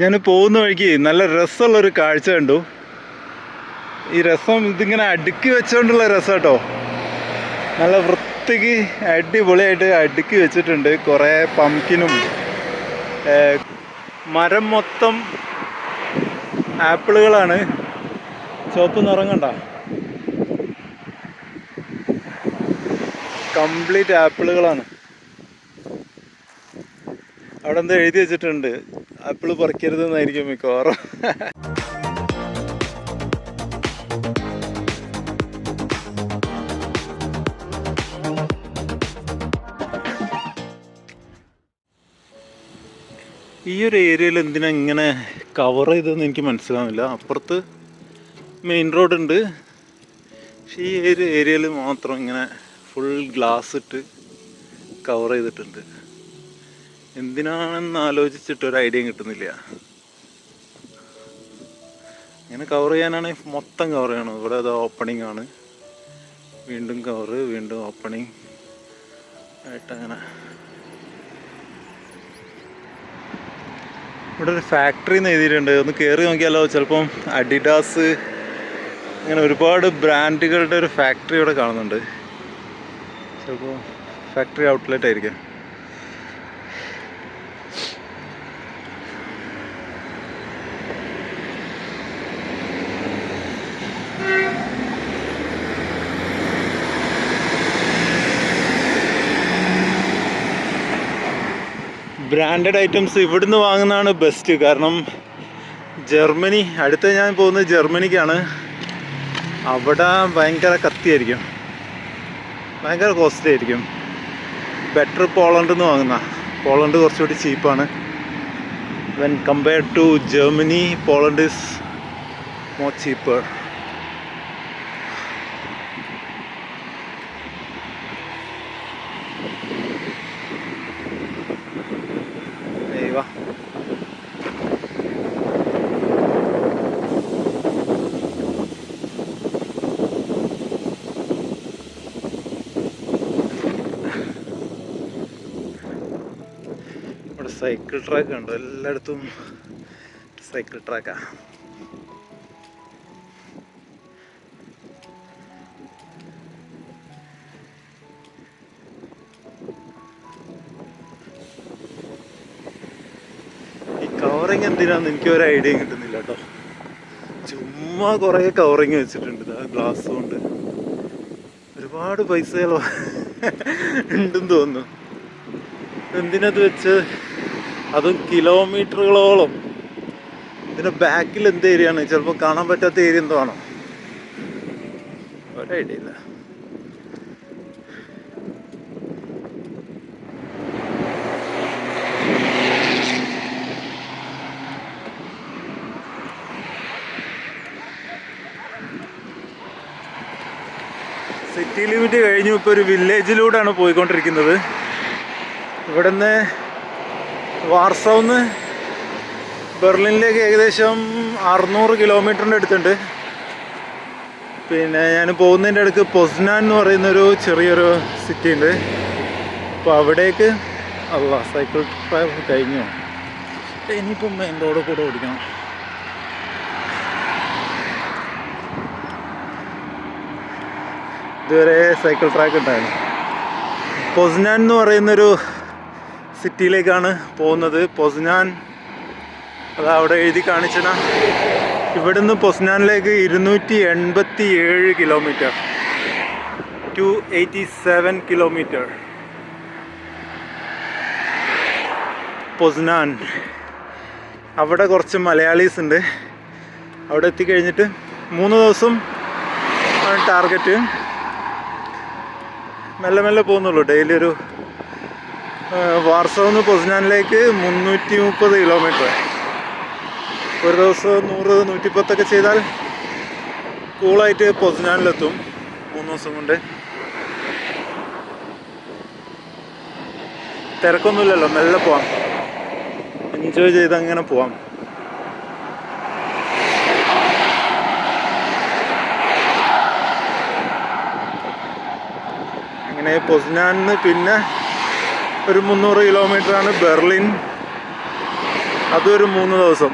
ഞാൻ പോകുന്ന വഴിക്ക് നല്ല രസമുള്ളൊരു കാഴ്ച കണ്ടു. ഈ രസം ഇതിങ്ങനെ അടുക്കി വെച്ചുകൊണ്ടുള്ള രസം കേട്ടോ. നല്ല വൃത്തിക്ക് അടിപൊളിയായിട്ട് അടുക്കി വെച്ചിട്ടുണ്ട്. കുറേ പംകിനും മരം മൊത്തം ആപ്പിളുകളാണ്. ചുവപ്പ് നിറം കണ്ട, കംപ്ലീറ്റ് ആപ്പിളുകളാണ്. അവിടെ എന്താ എഴുതി വെച്ചിട്ടുണ്ട്, ആപ്പിൾ പറിക്കരുതെന്നായിരിക്കും മിക്കവാറും. ഈ ഒരു ഏരിയയിൽ എന്തിനാ ഇങ്ങനെ കവർ ചെയ്തതെന്ന് എനിക്ക് മനസ്സിലാവുന്നില്ല. അപ്പുറത്ത് മെയിൻ റോഡുണ്ട്, പക്ഷേ ഈ ഒരു ഏരിയയിൽ മാത്രം ഇങ്ങനെ ഫുൾ ഗ്ലാസ് ഇട്ട് കവർ ചെയ്തിട്ടുണ്ട്. എന്തിനാണെന്ന് ആലോചിച്ചിട്ട് ഒരു ഐഡിയയും കിട്ടുന്നില്ല. ഇങ്ങനെ കവർ ചെയ്യാനാണെങ്കിൽ മൊത്തം കവർ ചെയ്യണം. ഇവിടെ അത് ഓപ്പണിംഗ് ആണ്, വീണ്ടും കവറ്, വീണ്ടും ഓപ്പണിംഗ് ആയിട്ടങ്ങനെ. ഇവിടെ ഒരു ഫാക്ടറി എന്ന് എഴുതിയിട്ടുണ്ട്. ഒന്ന് കയറി നോക്കിയാലോ? ചിലപ്പം അഡിഡാസ് അങ്ങനെ ഒരുപാട് ബ്രാൻഡുകളുടെ ഒരു ഫാക്ടറി ഇവിടെ കാണുന്നുണ്ട്. ചിലപ്പോൾ ഫാക്ടറി ഔട്ട്ലെറ്റ് ആയിരിക്കും. ബ്രാൻഡഡ് ഐറ്റംസ് ഇവിടുന്ന് വാങ്ങുന്നതാണ് ബെസ്റ്റ്. കാരണം ജർമ്മനി, അടുത്ത ഞാൻ പോകുന്നത് ജർമ്മനിക്കാണ്. അവിടെ ഭയങ്കര കത്തിയായിരിക്കും, ഭയങ്കര കോസ്റ്റ്ലി ആയിരിക്കും. ബെറ്റർ പോളണ്ടിൽ നിന്ന് വാങ്ങുന്ന. പോളണ്ട് കുറച്ചുകൂടി ചീപ്പാണ്. When compared to Germany, Poland is more cheaper. Cycle track ഉണ്ട്, എല്ലായിടത്തും സൈക്കിൾ ട്രാക്കാ. ഈ കവറിങ് എന്തിനാന്ന് എനിക്കൊരു ഐഡിയയും കിട്ടുന്നില്ല കേട്ടോ. ചുമ്മാ കുറേ കവറിങ് വെച്ചിട്ടുണ്ട് ഗ്ലാസ് കൊണ്ട്. ഒരുപാട് പൈസകളോ ഉണ്ടെന്ന് തോന്നുന്നു. എന്തിനത് വെച്ച്, അതും കിലോമീറ്ററുകളോളം. ഇതിൻ്റെ ബാക്കിൽ എന്ത് ഏരിയ ആണ്? ചിലപ്പോൾ കാണാൻ പറ്റാത്ത ഏരിയ എന്തോ ആണോ? ഒരു ഐഡിയ ഇല്ല. സിറ്റി ലിമിറ്റ് കഴിഞ്ഞു. ഇപ്പോൾ ഒരു വില്ലേജിലൂടെയാണ് പോയിക്കൊണ്ടിരിക്കുന്നത്. ഇവിടുന്ന് വാർസോന്ന് ബെർലിനിലേക്ക് ഏകദേശം 600 കിലോമീറ്ററിൻ്റെ അടുത്തുണ്ട്. പിന്നെ ഞാൻ പോകുന്നതിൻ്റെ അടുക്ക് പൊസ്നാൻ എന്ന് പറയുന്നൊരു ചെറിയൊരു സിറ്റി ഉണ്ട്. അപ്പോൾ അവിടേക്ക് സൈക്കിൾ ട്രാക്ക് കഴിഞ്ഞു. ഇനിയിപ്പം മെയിൻ റോഡ് കൂടെ ഓടിക്കണം. ഇതുവരെ സൈക്കിൾ ട്രാക്ക് ഉണ്ടായിരുന്നു. പൊസ്നാൻ എന്ന് പറയുന്നൊരു സിറ്റിയിലേക്കാണ് പോകുന്നത്. പൊസ്നാൻ അത് അവിടെ എഴുതി കാണിച്ചന. ഇവിടുന്ന് പൊസ്നാനിലേക്ക് 287 കിലോമീറ്റർ, 287 കിലോമീറ്റർ. പൊസ്നാൻ, അവിടെ കുറച്ച് മലയാളീസ് ഉണ്ട്. അവിടെ എത്തിക്കഴിഞ്ഞിട്ട് 3 ദിവസം ടാർഗറ്റ്. മെല്ലെ മെല്ലെ പോകുന്നുള്ളൂ. ഡെയിലി ഒരു വാർസോന്ന് പൊസ്നാനിലേക്ക് 330 കിലോമീറ്റർ. ഒരു ദിവസം 100-110 ചെയ്താൽ കൂളായിട്ട് പൊസ്നാനിലെത്തും 3 ദിവസം കൊണ്ട്. തിരക്കൊന്നുമില്ലല്ലോ, മെല്ലെ പോവാം, എൻജോയ് ചെയ്ത് അങ്ങനെ പോവാം. അങ്ങനെ പൊസ്നാനിന്ന് പിന്നെ ഒരു 300 കിലോമീറ്ററാണ് ബെർലിൻ. അതൊരു 3 ദിവസം.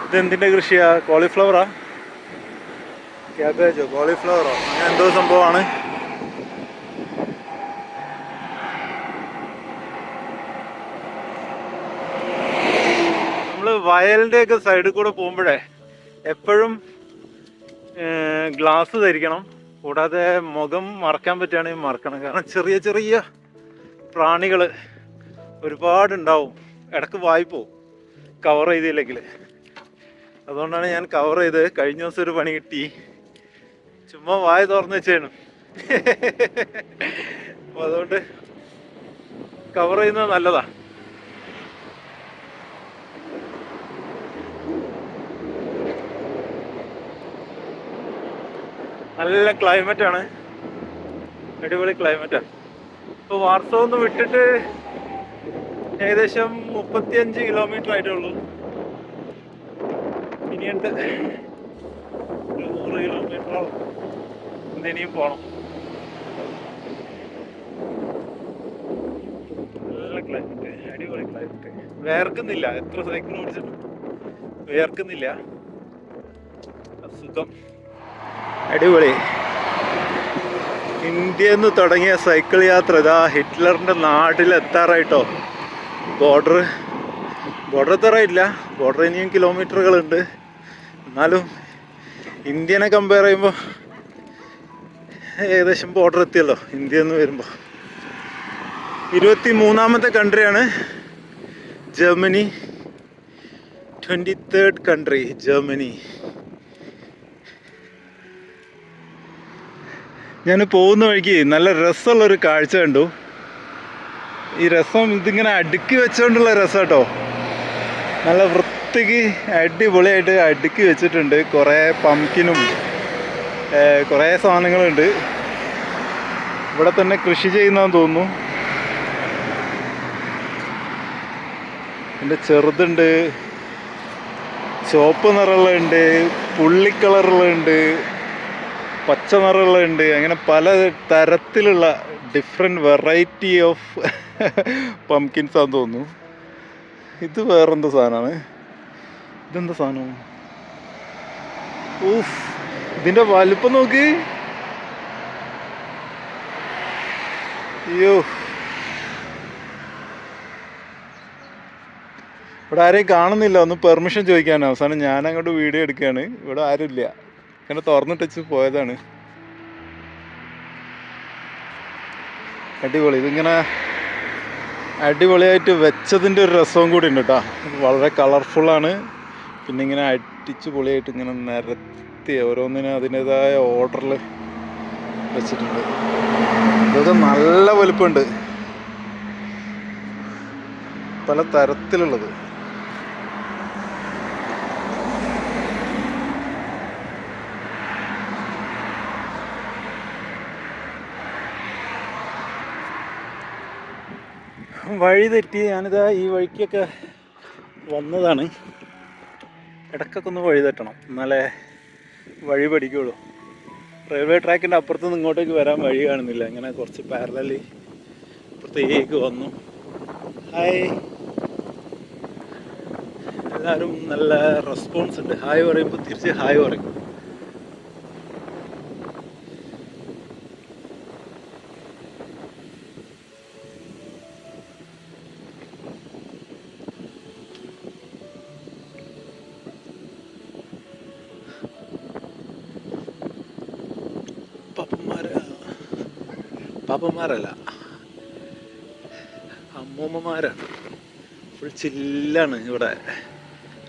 ഇതെന്തിൻ്റെ കൃഷിയാ? കോളിഫ്ലവറാ? ക്യാബേജോ കോളിഫ്ലവറോ അങ്ങനെ എന്തോ സംഭവമാണ്. നമ്മൾ വയലിൻ്റെയൊക്കെ സൈഡിൽ കൂടെ പോകുമ്പോഴേ എപ്പോഴും ഗ്ലാസ് ധരിക്കണം. കൂടാതെ മുഖം മറക്കാൻ പറ്റുകയാണെങ്കിൽ മറക്കണം. കാരണം ചെറിയ ചെറിയ പ്രാണികൾ ഒരുപാടുണ്ടാവും. ഇടയ്ക്ക് വായിപ്പോവും കവർ ചെയ്തില്ലെങ്കിൽ. അതുകൊണ്ടാണ് ഞാൻ കവർ ചെയ്ത്. കഴിഞ്ഞ ദിവസം ഒരു പണി കിട്ടി, ചുമ്മാ വായ തുറന്ന് വെച്ചാണ്. അപ്പോൾ അതുകൊണ്ട് കവർ ചെയ്യുന്നത് നല്ലതാ. നല്ല ക്ലൈമറ്റാണ്, അടിപൊളി ക്ലൈമറ്റാണ്. ഇപ്പോൾ വാർസോന്ന് വിട്ടിട്ട് ഏകദേശം 35 കിലോമീറ്റർ ആയിട്ടേ ഉള്ളൂ. ഇനിയുണ്ട് 100 കിലോമീറ്ററോ ഇനിയും പോകണം. നല്ല ക്ലൈമറ്റ്, അടിപൊളി ക്ലൈമറ്റ്. വേർക്കുന്നില്ല, എത്ര സൈക്കിൾ ഓടിച്ചിട്ടും വേർക്കുന്നില്ല. സുഖം, അടിപൊളി. ഇന്ത്യയിൽ നിന്ന് തുടങ്ങിയ സൈക്കിൾ യാത്ര ഇതാ ഹിറ്റ്ലറിൻ്റെ നാട്ടിലെത്താറായിട്ടോ. ബോർഡർ എത്താറായിട്ടില്ല, ബോർഡർ ഇനിയും കിലോമീറ്ററുകളുണ്ട്. എന്നാലും ഇന്ത്യനെ കമ്പയർ ചെയ്യുമ്പോൾ ഏകദേശം ബോർഡർ എത്തിയല്ലോ ഇന്ത്യയിൽ നിന്ന് വരുമ്പോൾ. 23ാമത്തെ കൺട്രിയാണ് ജർമ്മനി. 23rd country Germany. ഞാൻ പോകുന്ന വഴിക്ക് നല്ല രസമുള്ളൊരു കാഴ്ച കണ്ടു. ഈ രസം ഇതിങ്ങനെ അടുക്കി വെച്ചുകൊണ്ടുള്ള രസം കേട്ടോ. നല്ല വൃത്തിക്ക് അടിപൊളിയായിട്ട് അടുക്കി വെച്ചിട്ടുണ്ട്. കുറേ പംകിനും കുറേ സാധനങ്ങളുണ്ട്. ഇവിടെ തന്നെ കൃഷി ചെയ്യുന്നതെന്ന് തോന്നുന്നു. എൻ്റെ ചെറുതുണ്ട്, ചുവപ്പ് നിറമുള്ളതുണ്ട്, പുള്ളി കളറുള്ളതുണ്ട്, പച്ച നിറമുള്ളതുണ്ട്. അങ്ങനെ പല തരത്തിലുള്ള ഡിഫറെൻറ്റ് വെറൈറ്റി ഓഫ് പംകിൻസ് ആണെന്ന് തോന്നുന്നു. ഇത് വേറെന്താ സാധനമാണ്? ഇതെന്താ സാധനം? ഊഫ്, ഇതിൻ്റെ വലുപ്പം നോക്ക്. അയ്യോ, ഇവിടെ ആരെയും കാണുന്നില്ല. ഒന്ന് പെർമിഷൻ ചോദിക്കാനാണ്. അവസാനം ഞാൻ അങ്ങോട്ട് വീഡിയോ എടുക്കുകയാണ്. ഇവിടെ ആരുമില്ല, ഇങ്ങനെ തുറന്നിട്ട് പോയതാണ്. അടിപൊളി. ഇതിങ്ങനെ അടിപൊളിയായിട്ട് വെച്ചതിൻ്റെ ഒരു രസവും കൂടി ഉണ്ട് കേട്ടോ. വളരെ കളർഫുള്ളാണ്. പിന്നെ ഇങ്ങനെ അടിച്ച് പൊളിയായിട്ട് ഇങ്ങനെ നിരത്തി ഓരോന്നിനും അതിൻ്റേതായ ഓർഡറിൽ വെച്ചിട്ടുണ്ട്. ഇതൊക്കെ നല്ല വലുപ്പമുണ്ട്, പല തരത്തിലുള്ളത്. വഴി തെറ്റി ഞാനിതാ ഈ വഴിക്കൊക്കെ വന്നതാണ്. ഇടയ്ക്കൊക്കെ ഒന്ന് വഴി തെറ്റണം, എന്നാലേ വഴി പഠിക്കുകയുള്ളൂ. റെയിൽവേ ട്രാക്കിൻ്റെ അപ്പുറത്തുനിന്ന് ഇങ്ങോട്ടേക്ക് വരാൻ വഴി കാണുന്നില്ല. അങ്ങനെ കുറച്ച് പാരലലി അപ്പുറത്തേക്ക് വന്നു. ഹായ്, എല്ലാവരും നല്ല റെസ്പോൺസ് ഉണ്ട്. ഹായ് പറയുമ്പോൾ തിരിച്ച് ഹായ് പറയും. പാപ്പന്മാരല്ല, അമ്മൂമ്മമാരാണ്. ഫുൾ ചില്ലാണ് ഇവിടെ.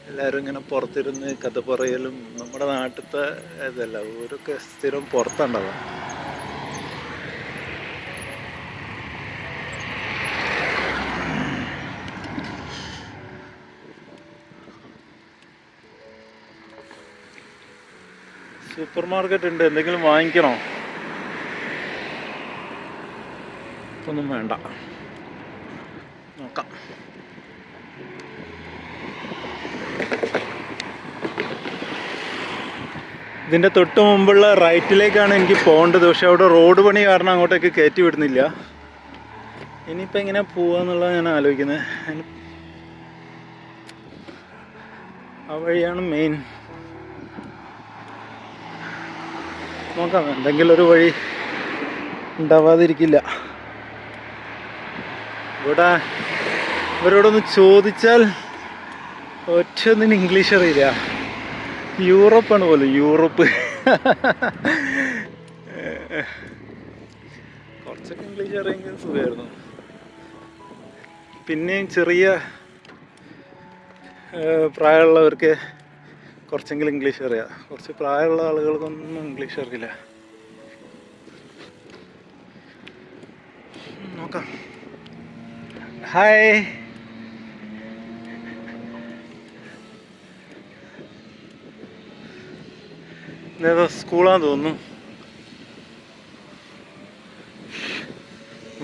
എല്ലാവരും ഇങ്ങനെ പുറത്തിരുന്ന് കഥ പറയലും. നമ്മുടെ നാട്ടിലത്തെ ഇതല്ല, ഓരൊക്കെ സ്ഥിരം പുറത്തുണ്ടാവാം. സൂപ്പർ മാർക്കറ്റ് ഉണ്ട്, എന്തെങ്കിലും വാങ്ങിക്കണോ? ഒന്നും വേണ്ട, നോക്കാം. ഇതിൻ്റെ തൊട്ട് മുമ്പുള്ള റൈറ്റിലേക്കാണ് എനിക്ക് പോകേണ്ടത്. പക്ഷെ അവിടെ റോഡ് പണി കാരണം അങ്ങോട്ടേക്ക് കയറ്റി വിടുന്നില്ല. ഇനിയിപ്പോൾ എങ്ങനെയാണ് പോവാന്നുള്ളത് ഞാൻ ആലോചിക്കുന്നത്. ആ വഴിയാണ് മെയിൻ. നോക്കാം, എന്തെങ്കിലും ഒരു വഴി ഉണ്ടാവാതിരിക്കില്ല. ഇവരോടൊന്ന് ചോദിച്ചാൽ ഒറ്റൊന്നിന് ഇംഗ്ലീഷ് അറിയില്ല. യൂറോപ്പാണ് പോലും, യൂറോപ്പ്. കുറച്ചൊക്കെ ഇംഗ്ലീഷ് അറിയെങ്കിൽ സുഖമായിരുന്നു. പിന്നെയും ചെറിയ പ്രായമുള്ളവർക്ക് കുറച്ചെങ്കിലും ഇംഗ്ലീഷ് അറിയാം. കുറച്ച് പ്രായമുള്ള ആളുകൾക്കൊന്നും ഇംഗ്ലീഷ് അറിയില്ല. നോക്കാം. ഹായ്, ഇതേതോ സ്കൂളാന്ന് തോന്നുന്നു.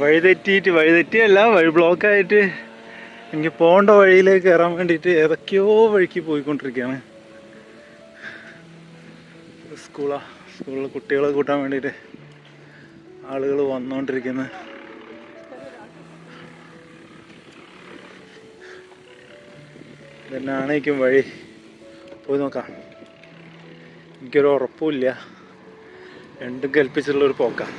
വഴിതെറ്റിയല്ല, വഴി ബ്ലോക്കായിട്ട് എനിക്ക് പോകേണ്ട വഴിയിലേക്ക് കയറാൻ വേണ്ടിയിട്ട് ഏതൊക്കെയോ വഴിക്ക് പോയിക്കൊണ്ടിരിക്കുകയാണ്. സ്കൂളിൽ കുട്ടികളെ കൂട്ടാൻ വേണ്ടിയിട്ട് ആളുകൾ വന്നുകൊണ്ടിരിക്കുന്നത്. ഇതന്നെയാണേക്കും വഴി. പോയി നോക്കാം. എനിക്കൊരു ഉറപ്പുമില്ല, രണ്ടും കൽപ്പിച്ചുള്ളൊരു പോക്കാം.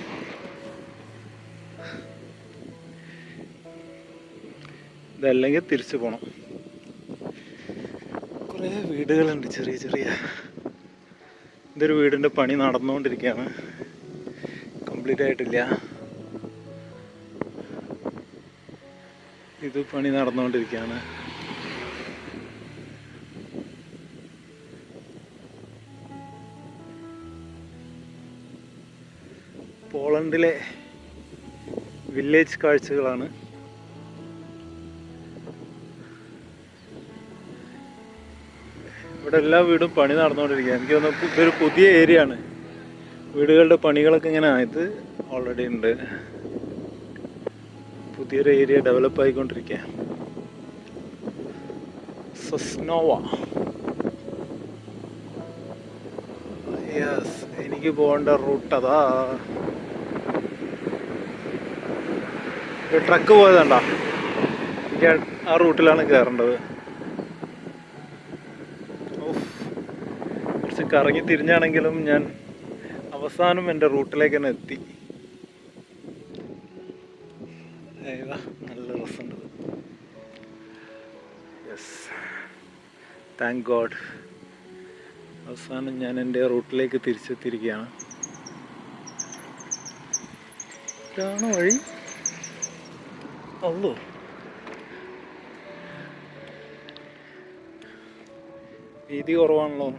ഇതല്ലെങ്കിൽ തിരിച്ചു പോകണം. കുറേ വീടുകളുണ്ട്, ചെറിയ ചെറിയ. ഇതൊരു വീടിൻ്റെ പണി നടന്നുകൊണ്ടിരിക്കുകയാണ്, കംപ്ലീറ്റ് ആയിട്ടില്ല. ഇത് പണി നടന്നുകൊണ്ടിരിക്കുകയാണ്. പോളണ്ടിലെ വില്ലേജ് കാഴ്ചകളാണ്. ഇവിടെ എല്ലാ വീടും പണി നടന്നുകൊണ്ടിരിക്കുക. എനിക്ക് തോന്നുന്നു ഇതൊരു പുതിയ ഏരിയ ആണ്. വീടുകളുടെ പണികളൊക്കെ ഇങ്ങനെ ആയത് ഓൾറെഡി ഉണ്ട്. പുതിയൊരു ഏരിയ ഡെവലപ്പ് ആയിക്കൊണ്ടിരിക്കുക. സൊസ്നോവ. യെസ്, എനിക്ക് പോകേണ്ട റൂട്ട് അതാ. ട്രക്ക് പോയതാണ്ടാ. എനിക്ക് ആ റൂട്ടിലാണ് കയറേണ്ടത്. കുറച്ച് കറങ്ങി തിരിഞ്ഞാണെങ്കിലും ഞാൻ അവസാനം എൻ്റെ റൂട്ടിലേക്ക് തന്നെ എത്തി. നല്ല രസമുണ്ട്. Yes, thank God. അവസാനം ഞാൻ എൻ്റെ റൂട്ടിലേക്ക് തിരിച്ചെത്തിയിരിക്കുകയാണ്. ഇതാണ് വഴി. അല്ലോ, വീതി കുറവാണല്ലോ.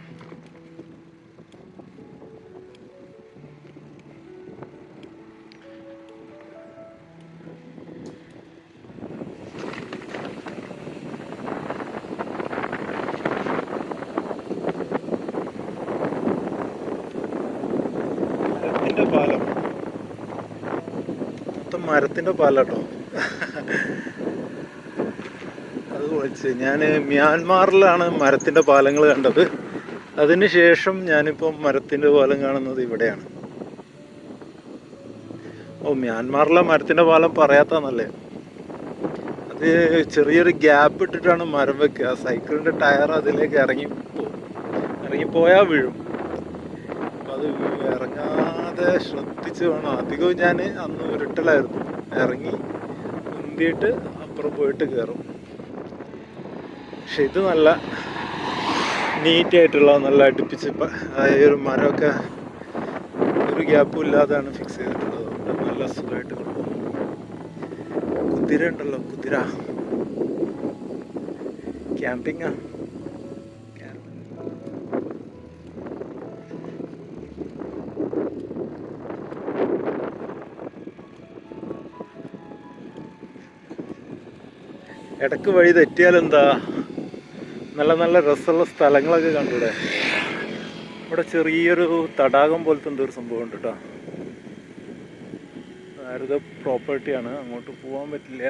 പാലം മൊത്തം മരത്തിൻ്റെ പാലാട്ടോ. അത് വിളിച്ച് ഞാൻ മ്യാൻമാറിലാണ് മരത്തിൻ്റെ പാലങ്ങൾ കണ്ടത്. അതിന് ശേഷം ഞാനിപ്പം മരത്തിൻ്റെ പാലം കാണുന്നത് ഇവിടെയാണ്. മ്യാൻമാറിലെ മരത്തിൻ്റെ പാലം പറയാത്തന്നല്ലേ. അത് ചെറിയൊരു ഗ്യാപ്പ് ഇട്ടിട്ടാണ് മരം വെക്കുക. സൈക്കിളിൻ്റെ ടയർ അതിലേക്ക് ഇറങ്ങിപ്പോയാൽ വീഴും. അപ്പം അത് ഇറങ്ങാതെ ശ്രദ്ധിച്ച് വേണം. അധികവും ഞാൻ അന്ന് ഉരുട്ടലായിരുന്നു. ഇറങ്ങി ഉന്തിയിട്ട് അപ്പുറം പോയിട്ട് കയറും. പക്ഷെ ഇത് നല്ല നീറ്റായിട്ടുള്ള, നല്ല അടുപ്പിച്ച് ഒരു മരമൊക്കെ ഒരു ഗ്യാപ്പും ഇല്ലാതെയാണ് ഫിക്സ് ചെയ്തിട്ടുള്ളത്. അതുകൊണ്ട് നല്ല സുഖമായിട്ട് കിട്ടും. കുതിര ഉണ്ടല്ലോ, കുതിര. ക്യാമ്പിങ്ങാ. ഇടക്ക് വഴി തെറ്റിയാലെന്താ, നല്ല നല്ല രസമുള്ള സ്ഥലങ്ങളൊക്കെ കണ്ടൂടെ. ഇവിടെ ചെറിയൊരു തടാകം പോലത്തെ എന്തൊരു സംഭവം ഉണ്ട് കേട്ടോ. ആരുടെ പ്രോപ്പർട്ടിയാണ്, അങ്ങോട്ട് പോകാൻ പറ്റില്ല.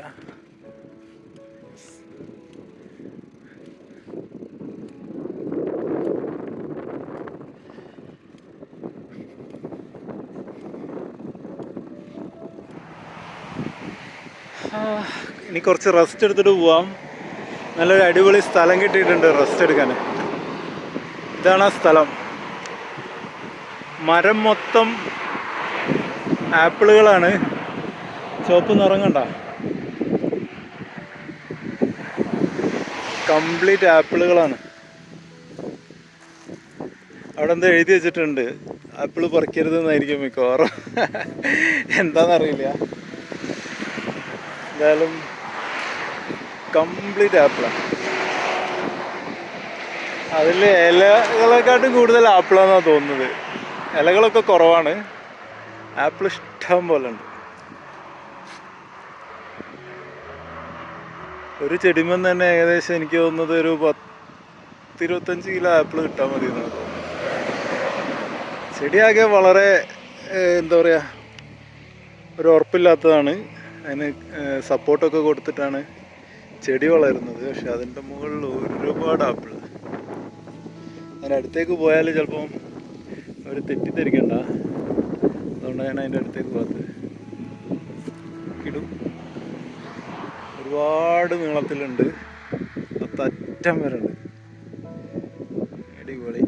ഇനി കുറച്ച് റെസ്റ്റ് എടുത്തിട്ട് പോവാം. നല്ലൊരു അടിപൊളി സ്ഥലം കിട്ടിയിട്ടുണ്ട് റെസ്റ്റ് എടുക്കാൻ. ഇതാണ് ആ സ്ഥലം. മരം മൊത്തം ആപ്പിളുകളാണ്. ചുവപ്പ് നിറം കണ്ട, കംപ്ലീറ്റ് ആപ്പിളുകളാണ്. അവിടെ എന്താ എഴുതി വെച്ചിട്ടുണ്ട്, ആപ്പിൾ പറിക്കരുതെന്നായിരിക്കും മിക്കവാറും. എന്താണെന്നറിയില്ല. എന്തായാലും കംപ്ലീറ്റ് ആപ്പിളാണ്. അതിൽ ഇലകളെക്കാട്ടും കൂടുതൽ ആപ്പിളാണെന്നാണ് തോന്നുന്നത്. ഇലകളൊക്കെ കുറവാണ്, ആപ്പിൾ ഇഷ്ടം പോലെ ഉണ്ട്. ഒരു ചെടിമേന്ന് തന്നെ ഏകദേശം എനിക്ക് തോന്നുന്നത് ഒരു 10-25 കിലോ ആപ്പിൾ കിട്ടാൻ മതി എന്നാണ് തോന്നുന്നത്. ചെടിയാകെ വളരെ എന്താ പറയുക, ഒരു ഉറപ്പില്ലാത്തതാണ്. അതിന് സപ്പോർട്ടൊക്കെ കൊടുത്തിട്ടാണ് ചെടി വളരുന്നത്. പക്ഷെ അതിൻ്റെ മുകളിൽ ഒരുപാട് ആപ്പിൾ. അതിനടുത്തേക്ക് പോയാൽ ചിലപ്പം അവർ തെറ്റിദ്ധരിക്കണ്ട, അതുകൊണ്ട് ഞാൻ അതിൻ്റെ അടുത്തേക്ക് പോകാത്തത്. ഇടും ഒരുപാട് നീളത്തിലുണ്ട്, അറ്റം വരെ ഉണ്ട്. അടിപൊളി.